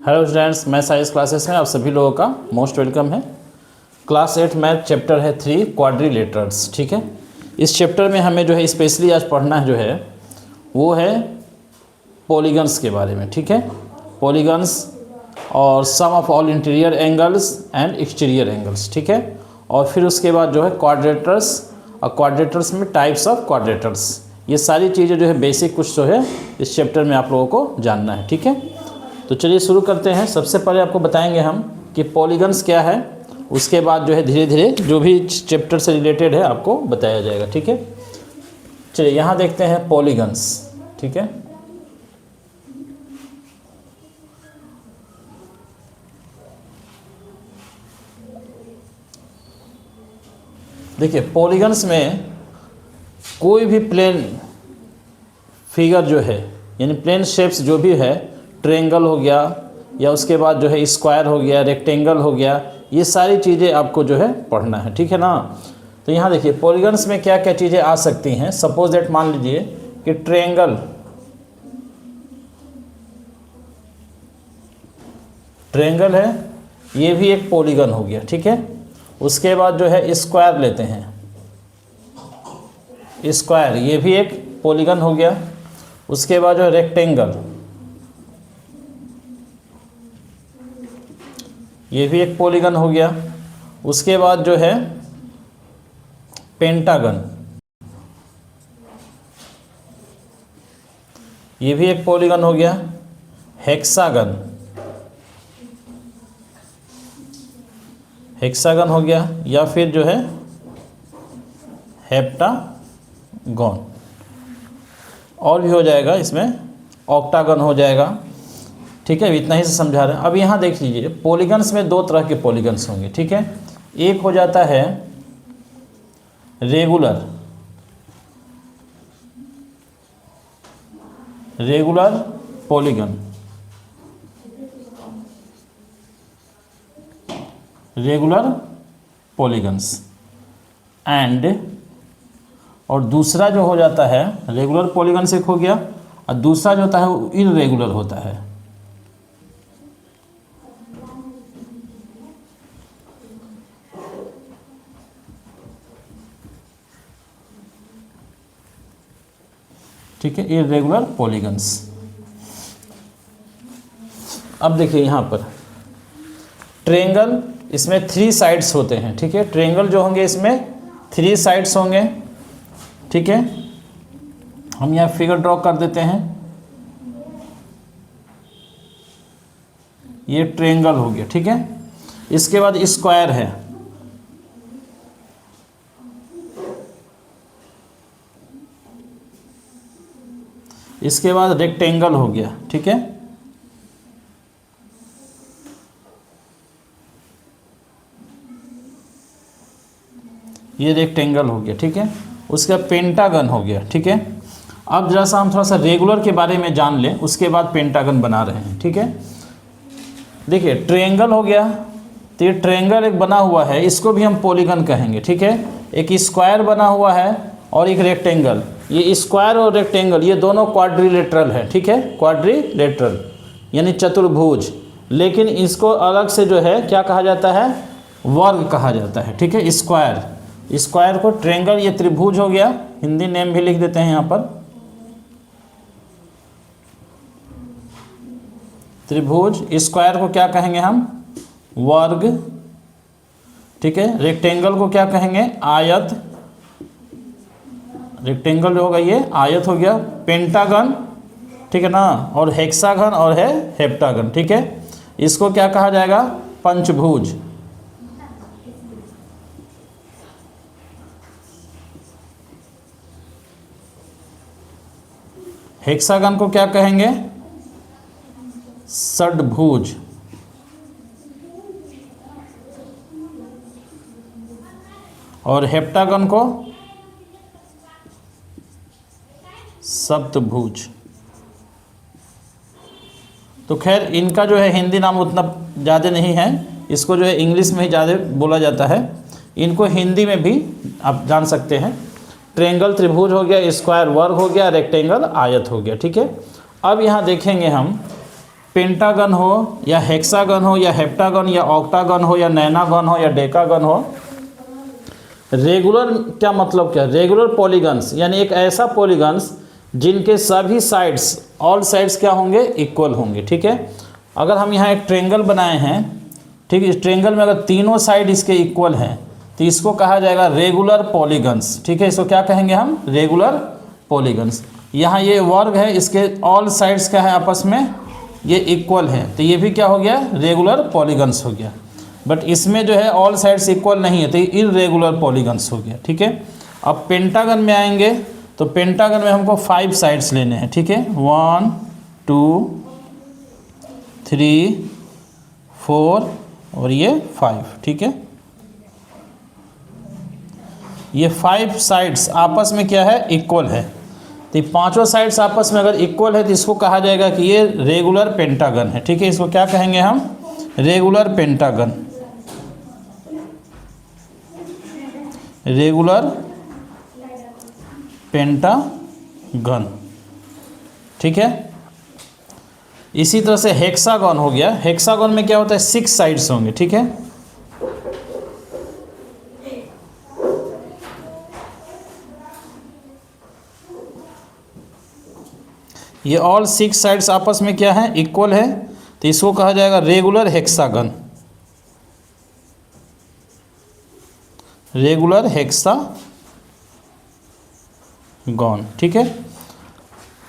Hello students, मैं science classes में आप सभी लोगों का मोस्ट वेलकम है। क्लास 8 मैथ चैप्टर है 3 क्वाड्रिलेटरल्स। ठीक है, इस चैप्टर में हमें जो है स्पेशली आज पढ़ना जो है वो है पॉलीगन्स के बारे में। ठीक है, पॉलीगन्स और sum of all interior angles and exterior angles. ठीक है, और फिर उसके बाद जो है क्वाड्रेटर्स और क्वाड्रेटर्स में टाइप्स ऑफ क्वाड्रेटर्स। ये सारी चीज़ें जो है बेसिक कुछ जो है इस चैप्टर में आप लोगों को जानना है। ठीक है, तो चलिए शुरू करते हैं। सबसे पहले आपको बताएंगे हम कि पॉलीगन्स क्या है, उसके बाद जो है धीरे धीरे जो भी चैप्टर से रिलेटेड है आपको बताया जाएगा। ठीक है, चलिए यहाँ देखते हैं पॉलीगन्स। ठीक है, देखिए पॉलीगन्स में कोई भी प्लेन फिगर जो है यानी प्लेन शेप्स जो भी है, ट्रायंगल हो गया या उसके बाद जो है स्क्वायर हो गया, रेक्टेंगल हो गया, ये सारी चीज़ें आपको जो है पढ़ना है। ठीक है ना। तो यहाँ देखिए पॉलीगन्स में क्या क्या चीज़ें आ सकती हैं। सपोज दैट मान लीजिए कि ट्रायंगल है, ये भी एक पॉलीगन हो गया। ठीक है, उसके बाद जो है स्क्वायर लेते हैं, स्क्वायर ये भी एक पॉलीगन हो गया। उसके बाद जो है रेक्टेंगल, ये भी एक पॉलीगन हो गया। उसके बाद जो है पेंटागन, ये भी एक पॉलीगन हो गया। हेक्सागन, हेक्सागन हो गया, या फिर जो है हेप्टागन, और भी हो जाएगा इसमें, ऑक्टागन हो जाएगा। ठीक है, इतना ही से समझा रहे हैं। अब यहाँ देख लीजिए पॉलीगन्स में दो तरह के पॉलीगन्स होंगे। ठीक है, एक हो जाता है regular polygon, regular polygons and, और दूसरा जो हो जाता है रेगुलर पॉलीगन्स एक हो गया, और दूसरा जो होता है वो इररेगुलर होता है। ठीक है, इररेगुलर पॉलीगन्स। अब देखिए यहाँ पर ट्रायंगल, इसमें 3 साइड्स होते हैं। ठीक है, ट्रायंगल जो होंगे इसमें 3 साइड्स होंगे। ठीक है, हम यहाँ फिगर ड्रॉ कर देते हैं। ये ट्रायंगल हो गया। ठीक है, इसके बाद स्क्वायर है, इसके बाद रेक्टेंगल हो गया। ठीक है, ये रेक्टेंगल हो गया। ठीक है, उसके बाद पेंटागन हो गया। ठीक है, अब जरा सा हम थोड़ा सा रेगुलर के बारे में जान लें, उसके बाद पेंटागन बना रहे हैं। ठीक है, देखिए ट्रायंगल हो गया, तो ये ट्रायंगल एक बना हुआ है, इसको भी हम पॉलीगन कहेंगे। ठीक है, एक स्क्वायर बना हुआ है और एक रेक्टेंगल, ये स्क्वायर और रेक्टेंगल ये दोनों क्वाड्रिलेटरल है। ठीक है, क्वाड्रिलेटरल यानी चतुर्भुज, लेकिन इसको अलग से जो है क्या कहा जाता है, वर्ग कहा जाता है। ठीक है, स्क्वायर को ट्रायंगल, ये त्रिभुज हो गया, हिंदी नेम भी लिख देते हैं यहाँ पर, त्रिभुज। स्क्वायर को क्या कहेंगे हम, वर्ग। ठीक है, रेक्टेंगल को क्या कहेंगे, आयत। रेक्टेंगल जो होगा ये आयत हो गया। पेंटागन, ठीक है ना, और हेक्सागन और है हेप्टागन। ठीक है, इसको क्या कहा जाएगा, पंचभुज। हेक्सागन को क्या कहेंगे, षड्भुज। और हेप्टागन को सप्तभुज। तो खैर इनका जो है हिंदी नाम उतना ज़्यादा नहीं है, इसको जो है इंग्लिश में ही ज़्यादा बोला जाता है। इनको हिंदी में भी आप जान सकते हैं। ट्रायंगल त्रिभुज हो गया, स्क्वायर वर्ग हो गया, रेक्टेंगल आयत हो गया। ठीक है, अब यहाँ देखेंगे हम पेंटागन हो या हेक्सागन हो या हेप्टागन या ऑक्टागन हो या नैनागन हो या डेकागन हो। रेगुलर क्या मतलब क्या? रेगुलर पॉलीगन्स यानी एक ऐसा पॉलीगन्स जिनके सभी साइड्स, ऑल साइड्स क्या होंगे? इक्वल होंगे। ठीक है, अगर हम यहाँ एक ट्रेंगल बनाए हैं, ठीक है, इस ट्रेंगल में अगर तीनों साइड इसके इक्वल हैं तो इसको कहा जाएगा रेगुलर पॉलीगन्स। ठीक है, इसको क्या कहेंगे हम? Regular polygons. यहाँ ये वर्ग है, इसके ऑल साइड्स क्या है? आपस में ये इक्वल है, तो ये भी क्या हो गया? रेगुलर पॉलीगन्स हो गया। बट इसमें जो है ऑल साइड्स इक्वल नहीं है तो ये इर्रेगुलर पॉलीगन्स हो गया। ठीक है, अब पेंटागन में आएंगे तो पेंटागन में हमको 5 साइड्स लेने हैं। ठीक है, 1 2 3 4 और ये 5। ठीक है, ये 5 साइड्स आपस में क्या है? इक्वल है। तो ये पांचों साइड्स आपस में अगर इक्वल है तो इसको कहा जाएगा कि ये रेगुलर पेंटागन है। ठीक है, इसको क्या कहेंगे हम? Regular pentagon. Regular pentagon. ठीक है, इसी तरह से हेक्सागन हो गया। हेक्सागन में क्या होता है? 6 साइड्स होंगे। ठीक है, ये ऑल 6 साइड्स आपस में क्या है? इक्वल है, तो इसको कहा जाएगा रेगुलर हेक्सागन। Regular hexagon. ठीक है,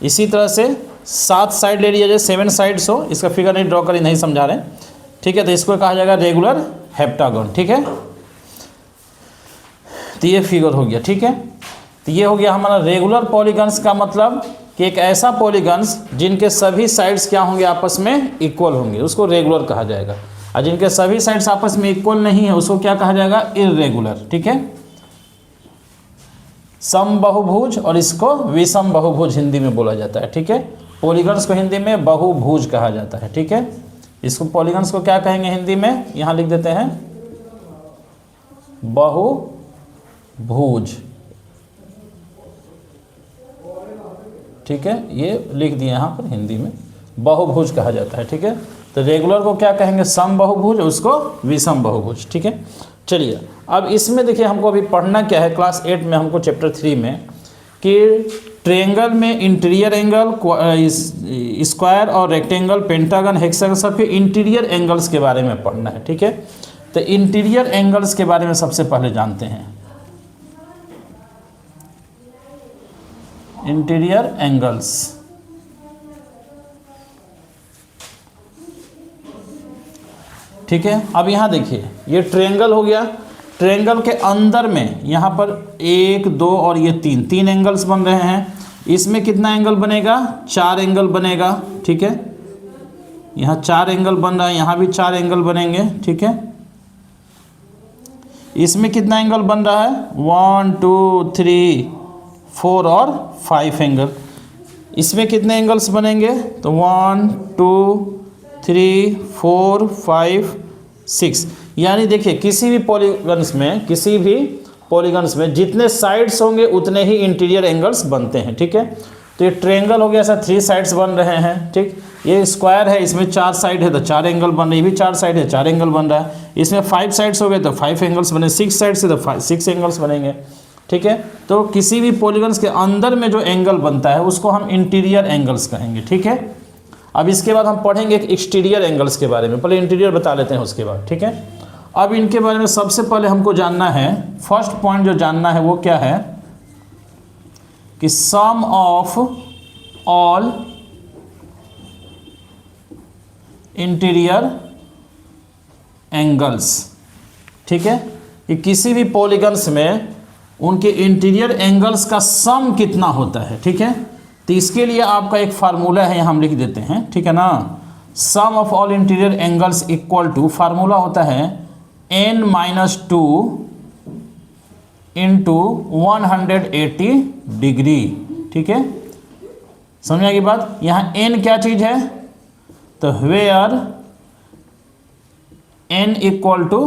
इसी तरह से 7 साइड ले लिया जाए, 7 साइड्स हो, इसका फिगर नहीं ड्रॉ करें, नहीं समझा रहे। ठीक है, तो इसको कहा जाएगा रेगुलर हेप्टागन। ठीक है, तो ये फिगर हो गया। ठीक है, तो ये हो गया हमारा रेगुलर पॉलीगन्स का मतलब कि एक ऐसा पॉलीगन्स जिनके सभी साइड्स क्या होंगे? आपस में इक्वल होंगे, उसको रेगुलर कहा जाएगा। और जिनके सभी साइड्स आपस में इक्वल नहीं है उसको क्या कहा जाएगा? इर्रेगुलर। ठीक है, समबाहुभुज और इसको विषम बहुभुज हिंदी में बोला जाता है। ठीक है, पॉलीगन्स को हिंदी में बहुभुज कहा जाता है। ठीक है, इसको पॉलीगन्स को क्या कहेंगे हिंदी में? यहाँ लिख देते हैं बहुभुज। ठीक है, ये लिख दिए यहाँ पर हिंदी में बहुभुज कहा जाता है। ठीक है, तो रेगुलर को क्या कहेंगे? सम बहुभुज, उसको विषम बहुभुज। ठीक है, चलिए अब इसमें देखिए हमको अभी पढ़ना क्या है क्लास 8 में, हमको चैप्टर 3 में कि ट्रायंगल में इंटीरियर एंगल, स्क्वायर और रेक्टेंगल, पेंटागन, हेक्सागन, सबके इंटीरियर एंगल्स के बारे में पढ़ना है। ठीक है, तो इंटीरियर एंगल्स के बारे में सबसे पहले जानते हैं। इंटीरियर एंगल्स, ठीक है। अब यहाँ देखिए ये ट्रायंगल हो गया, ट्रायंगल के अंदर में यहाँ पर 1 2 और ये 3 एंगल्स बन रहे हैं। इसमें कितना एंगल बनेगा? 4 एंगल बनेगा। ठीक है, यहाँ 4 एंगल बन रहा है, यहाँ भी 4 एंगल बनेंगे। ठीक है, इसमें कितना एंगल बन रहा है? 1 2 3 4 और 5 एंगल। इसमें कितने एंगल्स बनेंगे? तो 1 2 3 4 5 6। यानी देखिए किसी भी पॉलीगन्स में जितने साइड्स होंगे उतने ही इंटीरियर एंगल्स बनते हैं। ठीक है, तो ये ट्रायंगल हो गया, ऐसा 3 साइड्स बन रहे हैं। ठीक, ये स्क्वायर है, इसमें 4 साइड है तो 4 एंगल बन रहे हैं, ये भी 4 साइड है 4 एंगल बन रहा है। इसमें 5 साइड्स हो गए तो 5 एंगल्स बने, 6 साइड से तो 6 एंगल्स बनेंगे। ठीक है, तो किसी भी पॉलीगन्स के अंदर में जो एंगल बनता है उसको हम इंटीरियर एंगल्स कहेंगे। ठीक है, अब इसके बाद हम पढ़ेंगे एक्सटीरियर एंगल्स के बारे में, पहले इंटीरियर बता लेते हैं उसके बाद। ठीक है, अब इनके बारे में सबसे पहले हमको जानना है, फर्स्ट पॉइंट जो जानना है वो क्या है कि सम ऑफ ऑल इंटीरियर एंगल्स। ठीक है, कि किसी भी पॉलीगन्स में उनके इंटीरियर एंगल्स का सम कितना होता है। ठीक है, तो इसके लिए आपका एक फार्मूला है, यहाँ हम लिख देते हैं। ठीक है ना, sum of all interior angles equal to, formula होता है n-2 इंटू 180 डिग्री। ठीक है, समझ में आएगी बात? यहाँ n क्या चीज़ है? तो where n equal to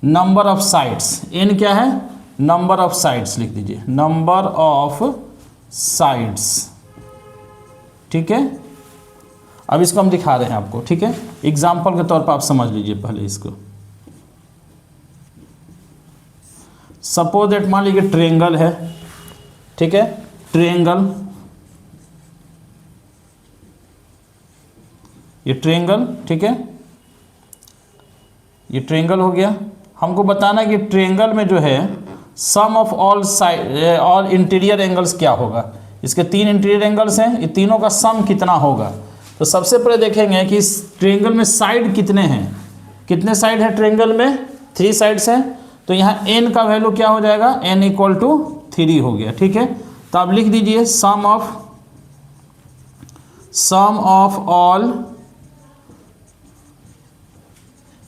number of sides. n क्या है? नंबर ऑफ साइड्स लिख दीजिए, नंबर ऑफ साइड्स। ठीक है, अब इसको हम दिखा रहे हैं आपको, ठीक है, एग्जाम्पल के तौर पर आप समझ लीजिए पहले इसको। सपोज दैट मान लीजिए ट्रायंगल है, ठीक है, ट्रायंगल, ये ट्रायंगल, ठीक है, ये ट्रायंगल हो गया। हमको बताना है कि ट्रायंगल में जो है sum of all side all interior angles क्या होगा। इसके 3 इंटीरियर एंगल्स हैं, ये तीनों का सम कितना होगा। तो सबसे पहले देखेंगे कि इस ट्रायंगल में साइड कितने हैं, कितने साइड है ट्रायंगल में, 3 साइड्स हैं। तो यहाँ n का वैल्यू क्या हो जाएगा, n = 3 हो गया, ठीक है। तो आप लिख दीजिए sum of all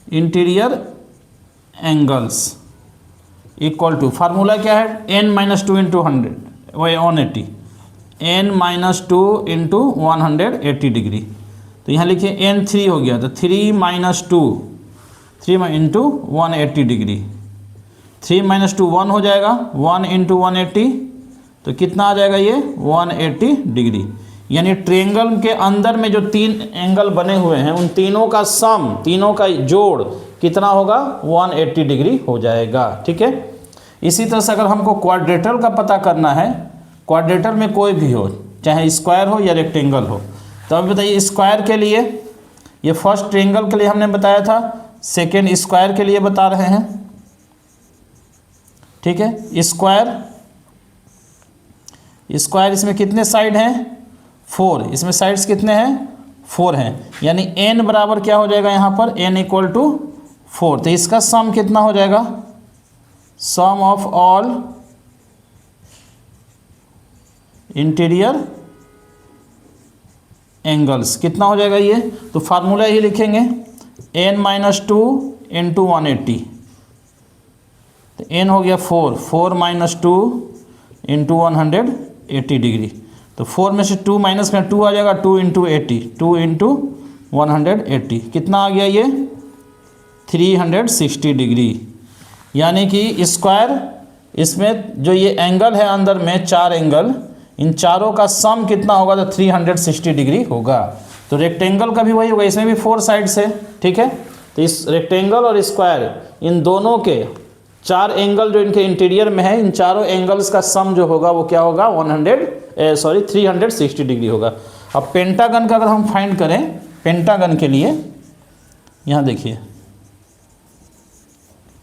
interior angles equal to, formula क्या है, n - 2 × 100 वही 180, n - 2 × 180 डिग्री। तो यहाँ लिखिए n 3 हो गया, तो 3 - 2 3 × 180 डिग्री, 3 - 2 1 हो जाएगा, 1 × 180 तो कितना आ जाएगा ये 180 डिग्री। यानी ट्रायंगल के अंदर में जो 3 एंगल बने हुए हैं उन तीनों का सम, तीनों का जोड़ कितना होगा, 180 डिग्री हो जाएगा, ठीक है। इसी तरह से अगर हमको क्वाड्रेटर का पता करना है, क्वाड्रेटर में कोई भी हो, चाहे स्क्वायर हो या रेक्टेंगल हो, तो अब बताइए स्क्वायर के लिए, ये फर्स्ट ट्रायंगल के लिए हमने बताया था, सेकेंड स्क्वायर के लिए बता रहे हैं, ठीक है। स्क्वायर इसमें कितने साइड हैं, 4, इसमें साइड्स कितने हैं, 4 हैं। यानी n बराबर क्या हो जाएगा यहाँ पर, n = 4। तो इसका सम कितना हो जाएगा, sum of all interior angles कितना हो जाएगा ये, तो फार्मूला ही लिखेंगे n - 2 × 180, तो n हो गया 4, 4 - 2 × 180 डिग्री। तो 4 में से 2 माइनस करें, 2 आ जाएगा, 2 × 80, 2 × 180 कितना आ गया ये 360 डिग्री। यानी कि स्क्वायर, इसमें जो ये एंगल है अंदर में 4 एंगल, इन चारों का सम कितना होगा, तो 360 डिग्री होगा। तो रेक्टेंगल का भी वही होगा, इसमें भी 4 साइड्स है, ठीक है। तो इस रेक्टेंगल और स्क्वायर इन दोनों के 4 एंगल जो इनके इंटीरियर में है, इन चारों एंगल्स का सम जो होगा वो क्या होगा, 360 डिग्री होगा। अब पेंटागन का अगर हम फाइंड करें, पेंटागन के लिए यहाँ देखिए,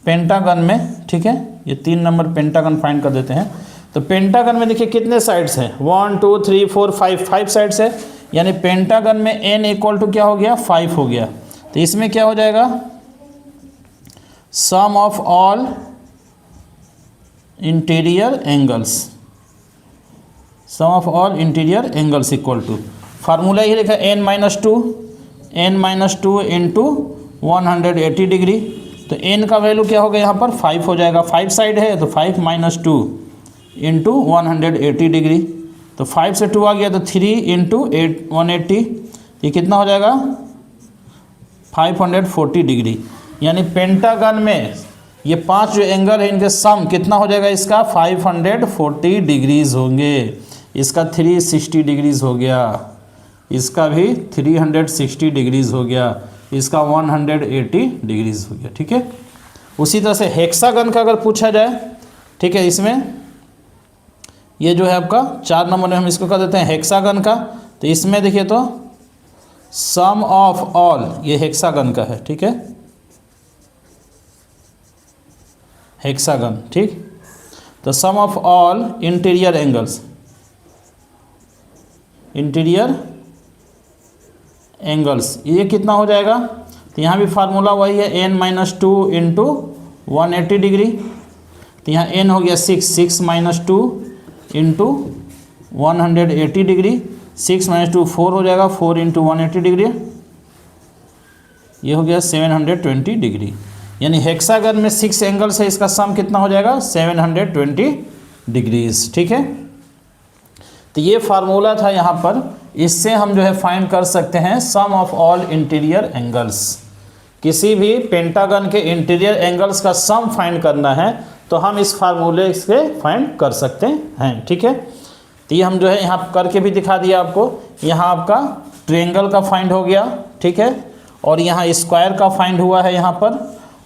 पेंटागन में, ठीक है, ये 3 नंबर पेंटागन फाइंड कर देते हैं। तो पेंटागन में देखिए कितने साइड्स हैं, 1 2 3 4 5 साइड्स है। यानी पेंटागन में n = क्या हो गया, 5 हो गया। तो इसमें क्या हो जाएगा, sum of all interior angles, sum of all interior angles equal to, formula ही लिखा n - 2 × 180 डिग्री। तो n का वैल्यू क्या होगा यहाँ पर, 5 हो जाएगा, 5 साइड है तो 5 - 2 × 180 डिग्री। तो 5 से 2 आ गया, तो 3 × 180, ये कितना हो जाएगा 540 डिग्री। यानी पेंटागन में ये 5 जो एंगल है इनके सम कितना हो जाएगा, इसका 540 डिग्रीज होंगे। इसका 360 डिग्रीज हो गया, इसका भी 360 डिग्रीज हो गया, इसका 180 डिग्रीज हो गया, ठीक है। उसी तरह से हेक्सागन का अगर पूछा जाए, ठीक है, इसमें ये जो है आपका 4 नंबर में हम इसको कर देते हैं हेक्सागन का। तो इसमें देखिए तो सम ऑफ ऑल, ये हेक्सागन का है, ठीक है, हेक्सागन, ठीक। तो sum of all interior angles, interior angles ये कितना हो जाएगा, तो यहाँ भी फार्मूला वही है, n - 2 × 180 डिग्री। तो यहाँ n हो गया 6, 6 - 2 × 180 डिग्री, 6 - 2 4 हो जाएगा, 4 × 180 डिग्री, ये हो गया 720 डिग्री। यानी हेक्सागन में 6 एंगल्स है, इसका सम कितना हो जाएगा 720 डिग्रीज, ठीक है। तो ये फार्मूला था यहाँ पर, इससे हम जो है फाइंड कर सकते हैं सम ऑफ ऑल इंटीरियर एंगल्स। किसी भी पेंटागन के इंटीरियर एंगल्स का सम फाइंड करना है तो हम इस फार्मूले से फाइंड कर सकते हैं, ठीक है। तो ये हम जो है यहाँ करके भी दिखा दिया आपको। यहाँ आपका ट्रायंगल का फाइंड हो गया, ठीक है, और यहाँ स्क्वायर का फाइंड हुआ है यहाँ पर,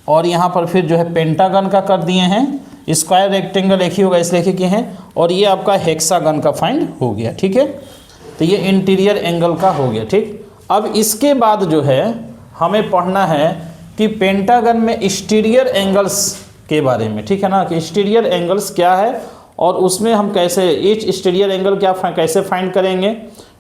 और यहाँ पर फिर जो है पेंटागन का कर दिए हैं। स्क्वायर रेक्टेंगल एक ही होगा इसलिए एक ही किए हैं, और ये आपका हेक्सागन का फाइंड हो गया, ठीक है। तो ये इंटीरियर एंगल का हो गया, ठीक। अब इसके बाद जो है हमें पढ़ना है कि पेंटागन में एक्सटीरियर एंगल्स के बारे में, ठीक है ना, कि एक्सटीरियर एंगल्स क्या है और उसमें हम कैसे ईच एक्सटीरियर एंगल क्या कैसे फाइंड करेंगे,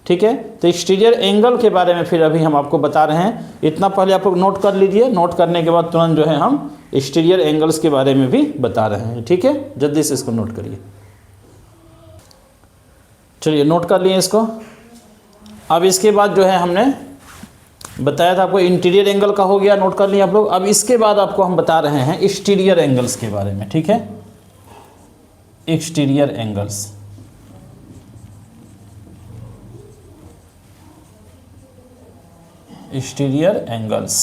ठीक है। तो एक्सटीरियर एंगल के बारे में फिर अभी हम आपको बता रहे हैं। इतना पहले आप लोग नोट कर लीजिए, नोट करने के बाद तुरंत जो है हम एक्सटीरियर एंगल्स के बारे में भी बता रहे हैं, ठीक है। जल्दी से इसको नोट करिए। चलिए नोट कर लिए इसको। अब इसके बाद जो है हमने बताया था आपको इंटीरियर एंगल का हो गया, नोट कर लिए आप लोग। अब इसके बाद आपको हम बता रहे हैं एक्सटीरियर एंगल्स के बारे में, ठीक है। एक्सटीरियर एंगल्स, एक्सटीरियर एंगल्स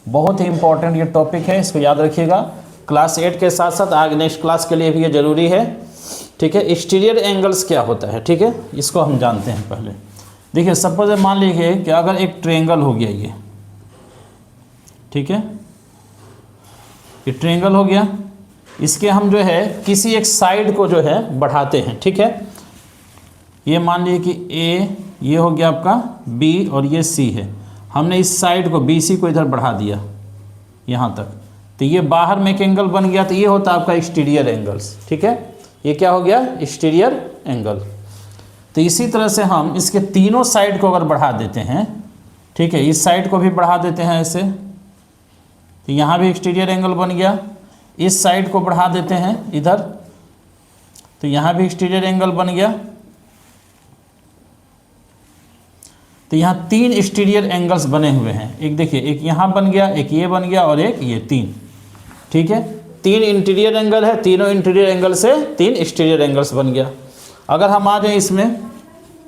बहुत ही इंपॉर्टेंट ये टॉपिक है, इसको याद रखिएगा। क्लास 8 के साथ साथ आगे नेक्स्ट क्लास के लिए भी ये जरूरी है, ठीक है। एक्सटीरियर एंगल्स क्या होता है, ठीक है, इसको हम जानते हैं पहले। देखिए सपोज मान लीजिए कि अगर एक ट्रायंगल हो गया ये, ठीक है, ये ट्रायंगल हो गया, इसके हम जो है किसी एक साइड को जो है बढ़ाते हैं, ठीक है। ये मान लीजिए कि ए, ये हो गया आपका बी और ये सी है। हमने इस साइड को बी सी को इधर बढ़ा दिया यहाँ तक, तो ये बाहर में एक एंगल बन गया, तो ये होता है आपका एक्सटीरियर एंगल्स, ठीक है। ये क्या हो गया, एक्सटीरियर एंगल। तो इसी तरह से हम इसके तीनों साइड को अगर बढ़ा देते हैं, ठीक है, इस साइड को भी बढ़ा देते हैं ऐसे, तो यहाँ भी एक्सटीरियर एंगल बन गया। इस साइड को बढ़ा देते हैं इधर, तो यहाँ भी एक्सटीरियर एंगल बन गया। तो यहाँ 3 एक्सटीरियर एंगल्स बने हुए हैं। एक देखिए, एक यहाँ बन गया, एक ये बन गया और एक ये, 3, ठीक है। 3 इंटीरियर एंगल है, तीनों इंटीरियर एंगल से 3 एक्सटीरियर एंगल्स बन गया। अगर हम आ जाए इसमें,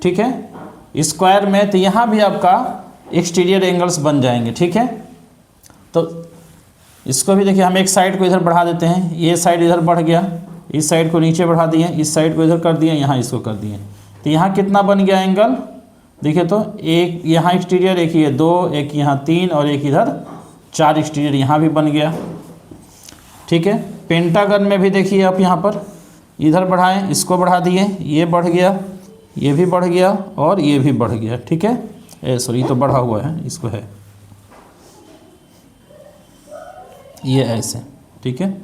ठीक है, स्क्वायर में, तो यहाँ भी आपका एक्सटीरियर एंगल्स बन जाएंगे, ठीक है। तो इसको भी देखिए, हम एक साइड को इधर बढ़ा देते हैं, ये साइड इधर बढ़ गया, इस साइड को नीचे बढ़ा दिए, इस साइड को इधर कर दिए, यहाँ इसको कर दिए, तो यहाँ कितना बन गया एंगल, देखिए तो एक यहाँ एक्सटीरियर, एक ये 2, एक यहाँ 3 और एक इधर 4 एक्सटीरियर यहाँ भी बन गया, ठीक है। पेंटागन में भी देखिए आप यहाँ पर इधर बढ़ाएं, इसको बढ़ा दिए, ये बढ़ गया, ये भी बढ़ गया और ये भी बढ़ गया, ठीक है। सॉरी, तो बढ़ा हुआ है, इसको है ये ऐसे, ठीक है।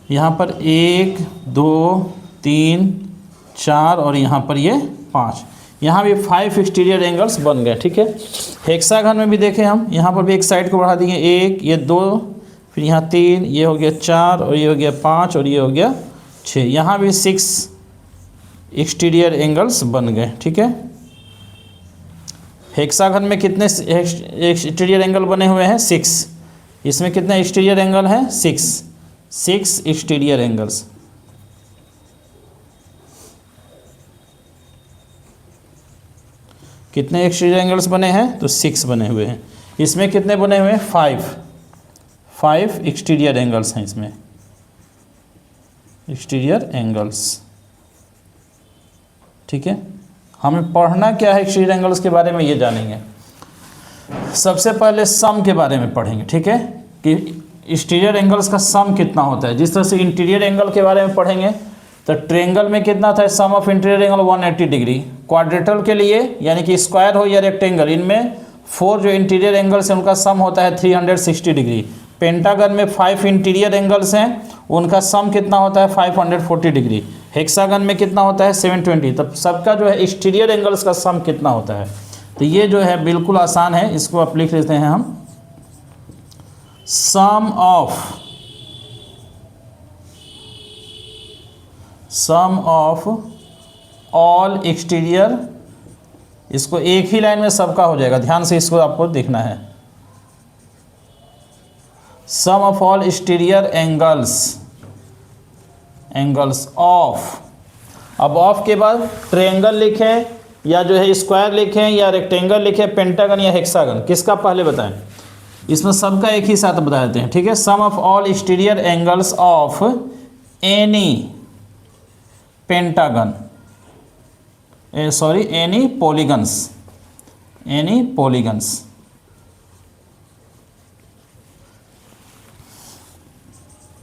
यहाँ पर 1 2 3 4 और यहाँ पर ये 5, यहाँ भी 5 एक्सटीरियर एंगल्स बन गए, ठीक है। हेक्सागन में भी देखें हम, यहाँ पर भी एक साइड को बढ़ा दिए, 1, ये 2, फिर यहाँ 3, ये हो गया 4 और ये हो गया 5 और ये हो गया 6, यहाँ भी 6 एक्सटीरियर एंगल्स बन गए, ठीक है। हेक्सागन में कितने एक्सटीरियर एंगल बने हुए हैं, 6। इसमें कितने एक्सटीरियर एंगल हैं, 6 एक्सटीरियर एंगल्स। कितने एक्सटीरियर एंगल्स बने हैं, तो 6 बने हुए हैं। इसमें कितने बने हुए हैं, 5 एक्सटीरियर एंगल्स हैं इसमें, एक्सटीरियर एंगल्स, ठीक है। हमें पढ़ना क्या है एक्सटीरियर एंगल्स के बारे में, ये जानेंगे। सबसे पहले सम के बारे में पढ़ेंगे, ठीक है, कि एक्सटीरियर एंगल्स का सम कितना होता है। जिस तरह से इंटीरियर एंगल के बारे में पढ़ेंगे, तो ट्रायंगल में कितना था, sum of interior angle 180 degree. Quadrilateral के लिए, यानी कि स्क्वायर हो या रेक्टेंगल, इनमें 4 जो इंटीरियर एंगल्स हैं उनका सम होता है 360 डिग्री। पेंटागन में 5 इंटीरियर एंगल्स हैं, उनका सम कितना होता है 540 डिग्री। हेक्सागन में कितना होता है 720। तब सबका जो है एक्सटीरियर एंगल्स का सम कितना होता है, तो ये जो है बिल्कुल आसान है, इसको आप लिख लेते हैं हम, सम ऑफ ऑल एक्सटीरियर, इसको एक ही लाइन में सबका हो जाएगा, ध्यान से इसको आपको देखना है। Sum of all exterior angles of, अब ऑफ के बाद ट्रायंगल लिखें या जो है स्क्वायर लिखें या रेक्टेंगल लिखें, पेंटागन या हेक्सागन, किसका पहले बताएं, इसमें सबका एक ही साथ बता देते हैं, ठीक है। Sum of all exterior angles of any pentagon, sorry any polygons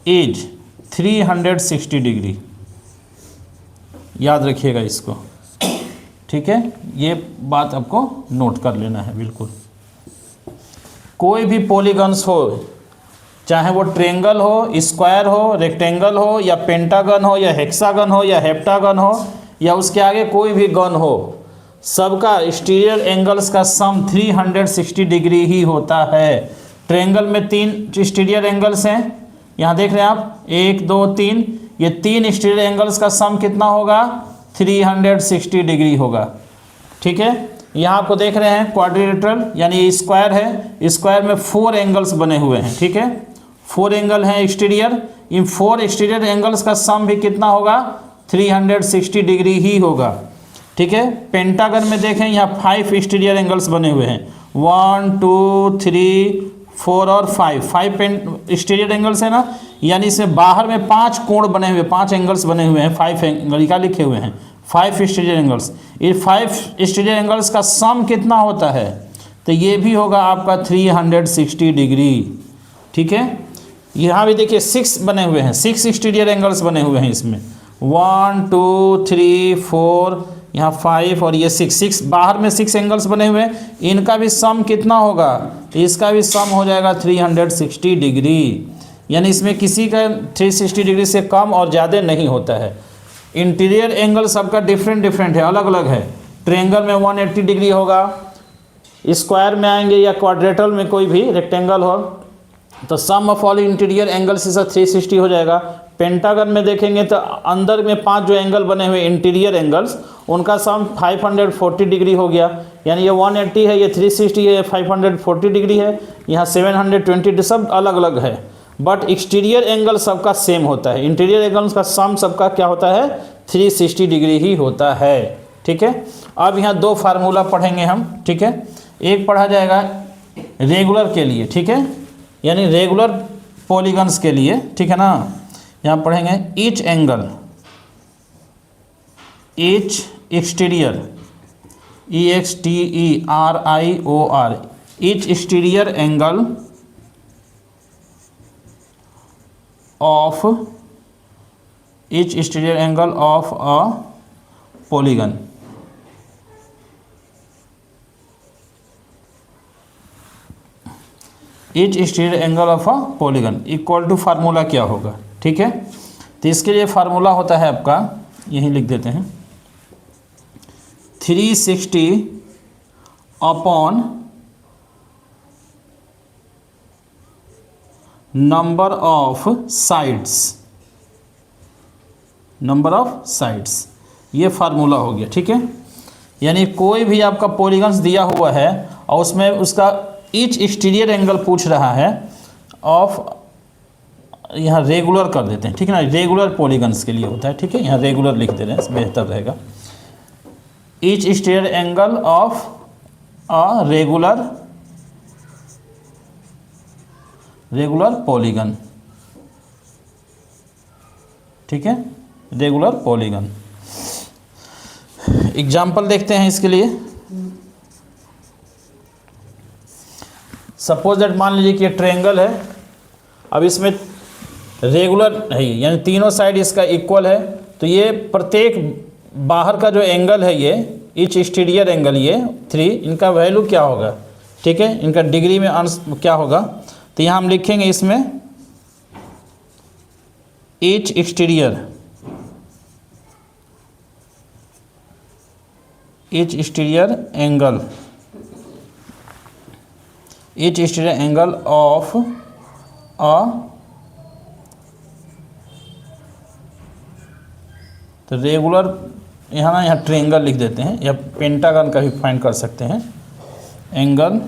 is 360 degree. याद रखिएगा इसको, ठीक है। ये बात आपको नोट कर लेना है बिल्कुल। कोई भी पॉलीगन्स हो, चाहे वो ट्रेंगल हो, स्क्वायर हो, रेक्टेंगल हो, या पेंटागन हो, या हेक्सागन हो, या हेप्टागन हो, या उसके आगे कोई भी गन हो, सबका एक्सटीरियर एंगल्स का सम 360 डिग्री ही होता है। ट्रेंगल में 3 एक्सटीरियर एंगल्स हैं, यहाँ देख रहे हैं आप, 1 2 3, ये 3 एक्सटीरियर एंगल्स का सम कितना होगा? 360 डिग्री होगा, ठीक है। यहाँ आपको देख रहे हैं क्वाड्रिलेटरल यानी स्क्वायर है, स्क्वायर में 4 एंगल्स बने हुए हैं, ठीक है। 4 एंगल हैं एक्सटीरियर, इन 4 एक्सटीरियर एंगल्स का सम भी कितना होगा? 360 डिग्री ही होगा, ठीक है। पेंटागन में देखें यहाँ 5 एक्सटीरियर एंगल्स बने हुए हैं, 1 2 3 4 और 5 एक्सटीरियर एंगल्स है ना, यानी इसमें बाहर में 5 कोण बने हुए, 5 एंगल्स बने हुए हैं, 5 एंगल का लिखे हुए हैं, 5 एक्सटीरियर एंगल्स। ये 5 एक्सटीरियर एंगल्स का सम कितना होता है? तो ये भी होगा आपका 360 डिग्री, ठीक है। यहाँ भी देखिए 6 बने हुए हैं, 6 एक्सटीरियर एंगल्स बने हुए हैं इसमें, 1 2 3 4, यहाँ 5 और ये 6 बाहर में 6 एंगल्स बने हुए हैं, इनका भी सम कितना होगा? इसका भी सम हो जाएगा 360 डिग्री, यानी इसमें किसी का 360 डिग्री से कम और ज़्यादा नहीं होता है। इंटीरियर एंगल सबका डिफरेंट है, अलग अलग है। ट्रायंगल में 180 डिग्री होगा, स्क्वायर में आएंगे या क्वाड्रेटल में कोई भी रेक्टेंगल हो तो sum of all interior angles से 360 हो जाएगा। पेंटागन में देखेंगे तो अंदर में 5 जो एंगल बने हुए इंटीरियर एंगल्स, उनका सम 540 डिग्री हो गया, यानी ये 180 है, ये 360 है, 540 डिग्री है, यहाँ 720, सब अलग अलग है, बट एक्सटीरियर एंगल सबका सेम होता है। इंटीरियर एंगल्स का सम सबका क्या होता है? 360 डिग्री ही होता है, ठीक है। अब यहाँ 2 फार्मूला पढ़ेंगे हम, ठीक है। एक पढ़ा जाएगा रेगुलर के लिए, ठीक है, यानी रेगुलर पॉलीगन्स के लिए, ठीक है ना। यहाँ पढ़ेंगे each angle, each exterior, EXTERIOR, each exterior angle of each exterior angle of a polygon, each exterior angle of a polygon equal to formula क्या होगा, ठीक है। तो इसके लिए फार्मूला होता है आपका, यहीं लिख देते हैं, 360 अपॉन नंबर ऑफ साइड्स, ये फार्मूला हो गया, ठीक है। यानी कोई भी आपका पॉलीगन्स दिया हुआ है और उसमें उसका ईच एक्सटीरियर एंगल पूछ रहा है ऑफ, यहाँ रेगुलर कर देते हैं, ठीक है ना, रेगुलर पॉलीगन्स के लिए होता है, ठीक है। यहाँ रेगुलर लिख दे रहे हैं, बेहतर रहेगा। Each exterior angle of a regular polygon, ठीक है, रेगुलर पॉलीगन। एग्जाम्पल देखते हैं इसके लिए। सपोज दैट मान लीजिए कि ये ट्रायंगल है, अब इसमें रेगुलर है यानी तीनों साइड इसका इक्वल है, तो ये प्रत्येक बाहर का जो एंगल है ये ईच एक्सटीरियर एंगल, ये 3, इनका वैल्यू क्या होगा, ठीक है, इनका डिग्री में अंश क्या होगा। तो यहाँ हम लिखेंगे इसमें ईच एक्सटीरियर एंगल ऑफ अ, तो रेगुलर यहाँ ट्रायंगल लिख देते हैं, या पेंटागन का भी फाइंड कर सकते हैं, एंगल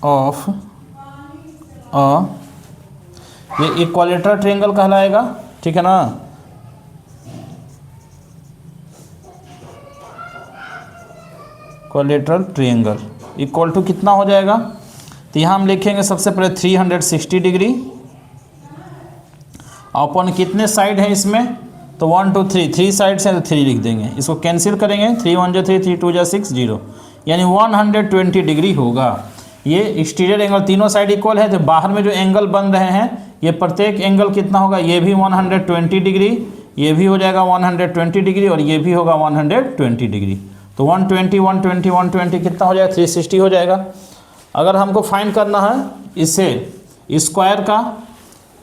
ऑफ अ, ये इक्विलेटरल ट्रायंगल कहलाएगा, ठीक है ना। इक्विलेटरल ट्रायंगल, इक्वल टू कितना हो जाएगा, तो यहाँ हम लिखेंगे सबसे पहले 360 डिग्री अपन कितने साइड है इसमें, तो 1 2 3, 3 साइड्स हैं तो 3 लिख देंगे, इसको कैंसिल करेंगे, 3 1 3, 3 2 6, 0, यानी 120 डिग्री होगा। ये एक्सटीरियर एंगल तीनों साइड इक्वल है, तो बाहर में जो एंगल बन रहे हैं ये प्रत्येक एंगल कितना होगा, ये भी 120 डिग्री, ये भी हो जाएगा 120 डिग्री और ये भी होगा 120 डिग्री। तो 120 120 120 कितना हो जाएगा, 360 हो जाएगा। अगर हमको फाइंड करना है इसे स्क्वायर का,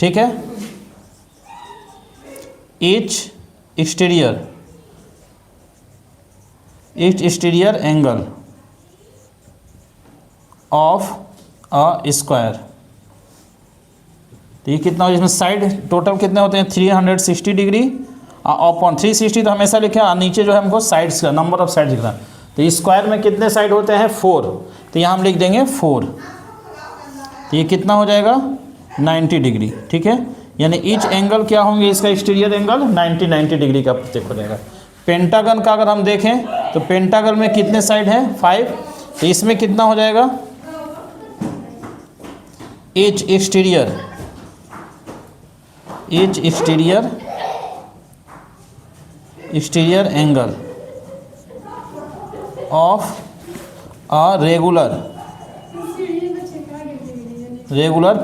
ठीक है, each exterior angle of a square, तो ये कितना हो, इसमें साइड टोटल कितने होते हैं 360 डिग्री अपॉन 360 तो हमेशा लिखे, और नीचे जो है हमको साइड्स का नंबर ऑफ साइड्स लिखना, तो स्क्वायर में कितने साइड होते हैं 4, तो यहाँ हम लिख देंगे 4, तो ये कितना हो जाएगा 90 डिग्री, ठीक है, यानी ईच एंगल क्या होंगे, इसका एक्सटीरियर एंगल 90 डिग्री का प्रत्येक हो जाएगा। पेंटागन का अगर हम देखें तो पेंटागन में कितने साइड है 5, तो इसमें कितना हो जाएगा, each exterior angle of a regular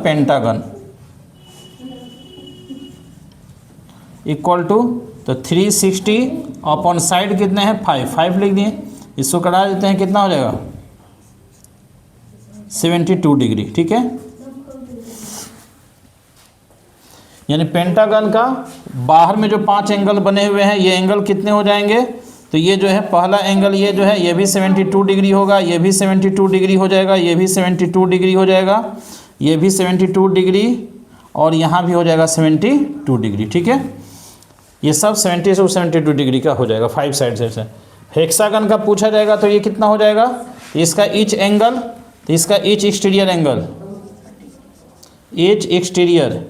pentagon equal to, तो 360 अपॉन साइड कितने हैं 5 लिख दिए, इसको कटा देते हैं, कितना हो जाएगा 72 डिग्री, ठीक है। यानी पेंटागन का बाहर में जो 5 एंगल बने हुए हैं ये एंगल कितने हो जाएंगे, तो ये जो है पहला एंगल ये जो है ये भी 72 डिग्री होगा, ये भी 72 डिग्री हो जाएगा, ये भी 72 डिग्री हो जाएगा, ये भी 72 डिग्री और यहाँ भी हो जाएगा 72 डिग्री, ठीक है। ये सब 70 से 72 डिग्री का हो जाएगा 5 साइड से। हेक्सागन का पूछा जाएगा तो ये कितना हो जाएगा, तो इसका ईच एंगल, तो इसका each exterior angle, each exterior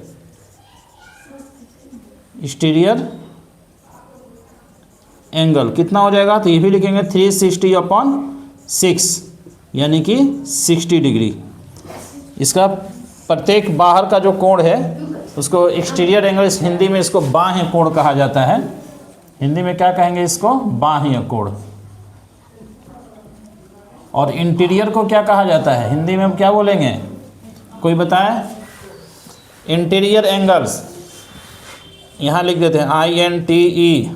angle कितना हो जाएगा, तो ये भी लिखेंगे 360 अपॉन 6 यानी कि 60 डिग्री। इसका प्रत्येक बाहर का जो कोण है उसको एक्सटीरियर एंगल, इस हिंदी में इसको बाह्य कोण कहा जाता है, हिंदी में क्या कहेंगे इसको, बाह्य कोण। और इंटीरियर को क्या कहा जाता है, हिंदी में हम क्या बोलेंगे, कोई बताए, इंटीरियर एंगल्स यहाँ लिख देते हैं INTERIOR,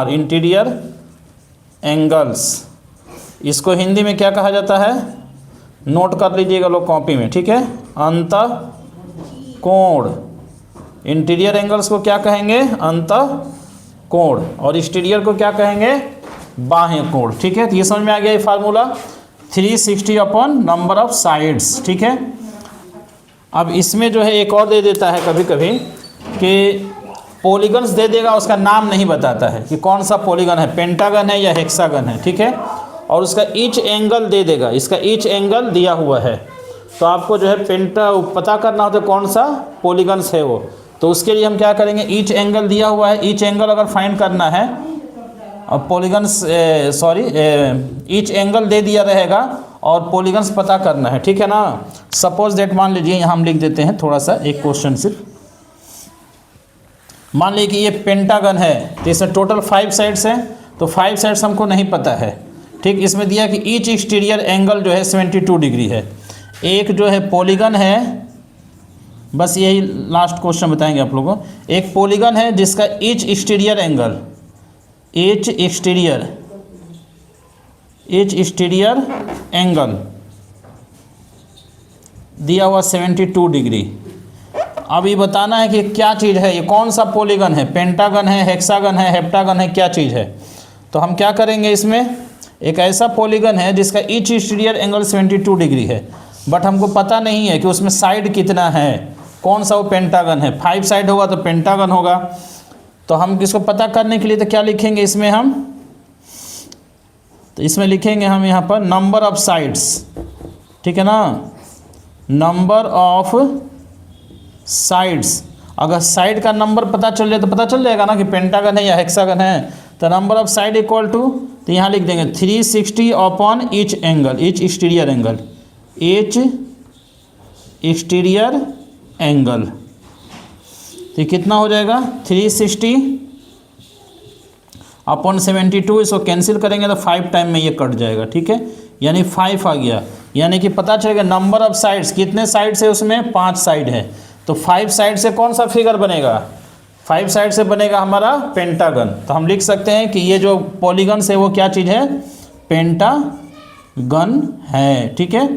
इंटीरियर एंगल्स। इसको हिंदी में क्या कहा जाता है, नोट कर लीजिएगा लोग कॉपी में, ठीक है, अंतः कोण। इंटीरियर एंगल्स को क्या कहेंगे, अंतः कोण, और एक्सटीरियर को क्या कहेंगे, बाह्य कोण, ठीक है। तो ये समझ में आ गया ये formula 360 upon number of sides, ठीक है। अब इसमें जो है एक और दे देता है कभी कभी कि पॉलीगन्स दे देगा, उसका नाम नहीं बताता है कि कौन सा पॉलीगन है, पेंटागन है या हेक्सागन है, ठीक है, और उसका ईच एंगल दे देगा, इसका ईच एंगल दिया हुआ है, तो आपको जो है पता करना होता है कौन सा पॉलीगन्स है वो, तो उसके लिए हम क्या करेंगे, ईच एंगल दिया हुआ है, ईच एंगल अगर फाइंड करना है, और पॉलीगन्स ईच एंगल दे दिया रहेगा और पॉलीगन्स पता करना है, ठीक है ना। सपोज दैट मान लीजिए यहाँ हम लिख देते हैं थोड़ा सा एक क्वेश्चन सिर्फ, मान लीजिए कि ये पेंटागन है, तो इसमें टोटल 5 साइड्स हैं, तो 5 साइड्स हमको नहीं पता है, ठीक। इसमें दिया कि ईच एक्सटीरियर एंगल जो है 72 डिग्री है। एक जो है पॉलीगन है, बस यही लास्ट क्वेश्चन बताएंगे आप लोगों को, एक पॉलीगन है जिसका each exterior angle, each exterior angle दिया हुआ 72 डिग्री। अब ये बताना है कि क्या चीज़ है, ये कौन सा पॉलीगन है, पेंटागन है, हेक्सागन है, हेप्टागन है, क्या चीज़ है। तो हम क्या करेंगे, इसमें एक ऐसा पॉलीगन है जिसका ईच एक्सटीरियर एंगल 72 डिग्री है, बट हमको पता नहीं है कि उसमें साइड कितना है, कौन सा वो पेंटागन है। 5 साइड होगा तो पेंटागन होगा, तो हम इसको पता करने के लिए तो क्या लिखेंगे इसमें हम, तो इसमें लिखेंगे हम यहाँ पर नंबर ऑफ साइड्स, ठीक है ना, नंबर ऑफ साइड्स। अगर साइड का नंबर पता चल जाए तो पता चल जाएगा ना कि पेंटागन है या हेक्सागन है, तो number of side equal to तो यहाँ लिख देंगे 360 upon each angle, each exterior angle, each exterior angle. तो कितना हो जाएगा 360 अपॉन 72, इसको कैंसिल करेंगे तो 5 टाइम में ये कट जाएगा, ठीक है, यानी 5 आ गया। यानी कि पता चलेगा नंबर ऑफ साइड्स, कितने साइड्स है उसमें, 5 साइड है। तो 5 साइड से कौन सा फिगर बनेगा, 5 साइड से बनेगा हमारा पेंटागन। तो हम लिख सकते हैं कि ये जो पॉलीगन है वो क्या चीज़ है, पेंटागन है, ठीक है।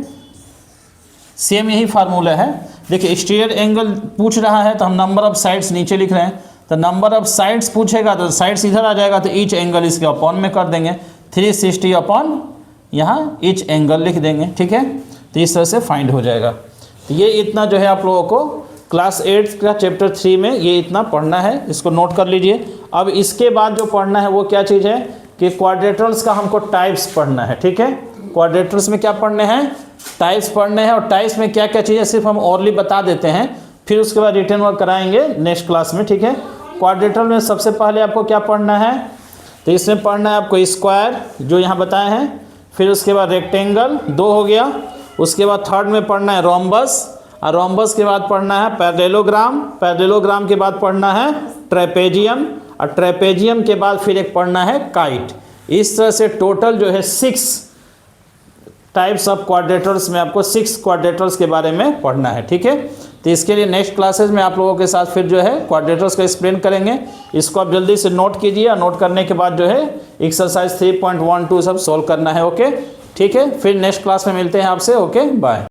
सेम यही फार्मूला है। देखिए एक्सटीरियर एंगल पूछ रहा है तो हम नंबर ऑफ साइड्स नीचे लिख रहे हैं, तो नंबर ऑफ साइड्स पूछेगा तो साइड्स इधर आ जाएगा, तो ईच एंगल इसके अपॉन में कर देंगे, 360 अपॉन यहाँ ईच एंगल लिख देंगे, ठीक है। तो इस तरह से फाइंड हो जाएगा। तो ये इतना जो है आप लोगों को क्लास 8 का चैप्टर 3 में ये इतना पढ़ना है, इसको नोट कर लीजिए। अब इसके बाद जो पढ़ना है वो क्या चीज़ है कि क्वाड्रेटर्स का हमको टाइप्स पढ़ना है, ठीक है। क्वाड्रेटर्स में क्या पढ़ने हैं, टाइप्स पढ़ने हैं। और टाइप्स में क्या क्या चीज़ें सिर्फ हम ओरली बता देते हैं, फिर उसके बाद रिटर्न वर्क कराएंगे नेक्स्ट क्लास में, ठीक है। क्वाड्रेटर में सबसे पहले आपको क्या पढ़ना है, तो इसमें पढ़ना है आपको स्क्वायर जो यहाँ बताए हैं, फिर उसके बाद रेक्टेंगल 2 हो गया, उसके बाद थर्ड में पढ़ना है रोम्बस, और रोम्बस के बाद पढ़ना है पैरेललोग्राम, पैरेललोग्राम के बाद पढ़ना है ट्रेपेजियम, और ट्रेपेजियम के बाद फिर एक पढ़ना है काइट। इस तरह से टोटल जो है 6 टाइप्स ऑफ क्वाड्रेटर्स में आपको 6 क्वाड्रेटर्स के बारे में पढ़ना है, ठीक है। तो इसके लिए नेक्स्ट क्लासेस में आप लोगों के साथ फिर जो है क्वाड्रेटर्स को एक्सप्लेन करेंगे। इसको आप जल्दी से नोट कीजिए, और नोट करने के बाद जो है एक्सरसाइज 3.12 सब सॉल्व करना है, ओके, ठीक है। फिर नेक्स्ट क्लास में मिलते हैं आपसे, ओके, बाय।